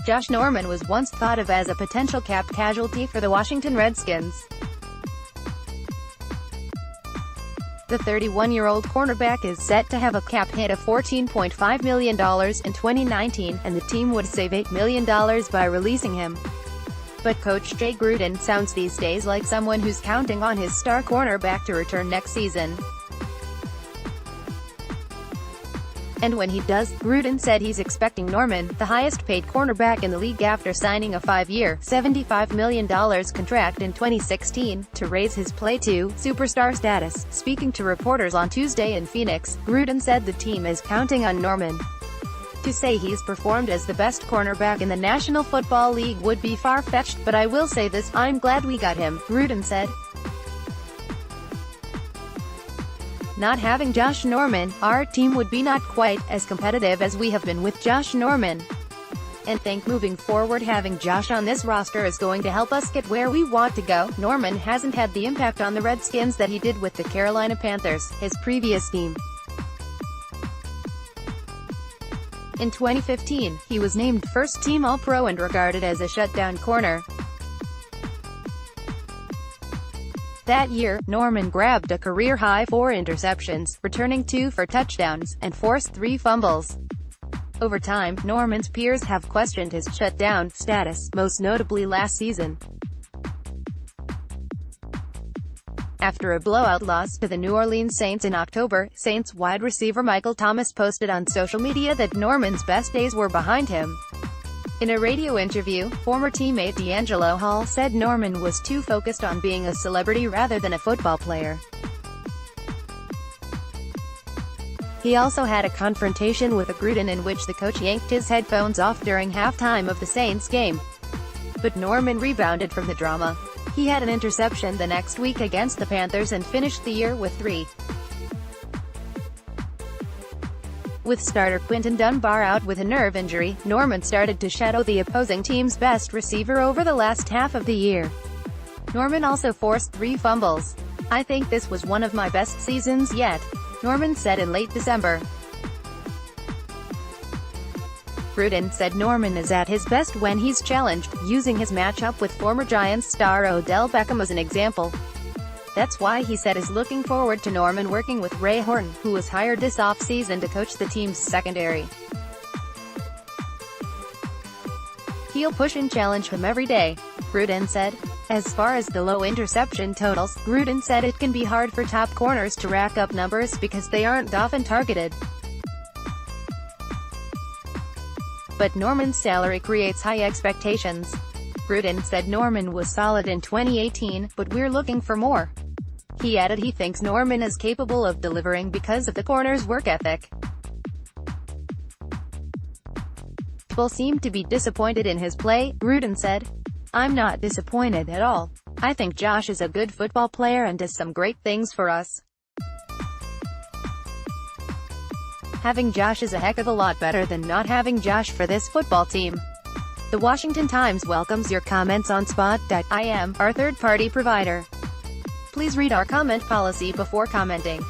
Josh Norman was once thought of as a potential cap casualty for the Washington Redskins. The 31-year-old cornerback is set to have a cap hit of $14.5 million in 2019, and the team would save $8 million by releasing him. But coach Jay Gruden sounds these days like someone who's counting on his star cornerback to return next season. And when he does, Gruden said he's expecting Norman, the highest-paid cornerback in the league after signing a 5-year, $75 million contract in 2016, to raise his play to superstar status. Speaking to reporters on Tuesday in Phoenix, Gruden said the team is counting on Norman. To say he's performed as the best cornerback in the National Football League would be far-fetched, but I will say this, I'm glad we got him, Gruden said. Not having Josh Norman, our team would be not quite as competitive as we have been with Josh Norman. And think moving forward having Josh on this roster is going to help us get where we want to go. Norman hasn't had the impact on the Redskins that he did with the Carolina Panthers, his previous team. In 2015, he was named first-team All-Pro and regarded as a shutdown corner. That year, Norman grabbed a career-high 4 interceptions, returning 2 for touchdowns, and forced 3 fumbles. Over time, Norman's peers have questioned his shutdown status, most notably last season. After a blowout loss to the New Orleans Saints in October, Saints wide receiver Michael Thomas posted on social media that Norman's best days were behind him. In a radio interview, former teammate D'Angelo Hall said Norman was too focused on being a celebrity rather than a football player. He also had a confrontation with Gruden in which the coach yanked his headphones off during halftime of the Saints game. But Norman rebounded from the drama. He had an interception the next week against the Panthers and finished the year with 3. With starter Quinton Dunbar out with a nerve injury, Norman started to shadow the opposing team's best receiver over the last half of the year. Norman also forced 3 fumbles. "I think this was one of my best seasons yet," Norman said in late December. Gruden said Norman is at his best when he's challenged, using his matchup with former Giants star Odell Beckham as an example. That's why he said is looking forward to Norman working with Ray Horton, who was hired this offseason to coach the team's secondary. "He'll push and challenge him every day," Gruden said. As far as the low interception totals, Gruden said it can be hard for top corners to rack up numbers because they aren't often targeted. But Norman's salary creates high expectations. Gruden said Norman was solid in 2018, but we're looking for more. He added he thinks Norman is capable of delivering because of the corner's work ethic. People seem to be disappointed in his play, Gruden said. "I'm not disappointed at all. I think Josh is a good football player and does some great things for us. Having Josh is a heck of a lot better than not having Josh for this football team." The Washington Times welcomes your comments on Spot.im, our third-party provider. Please read our comment policy before commenting.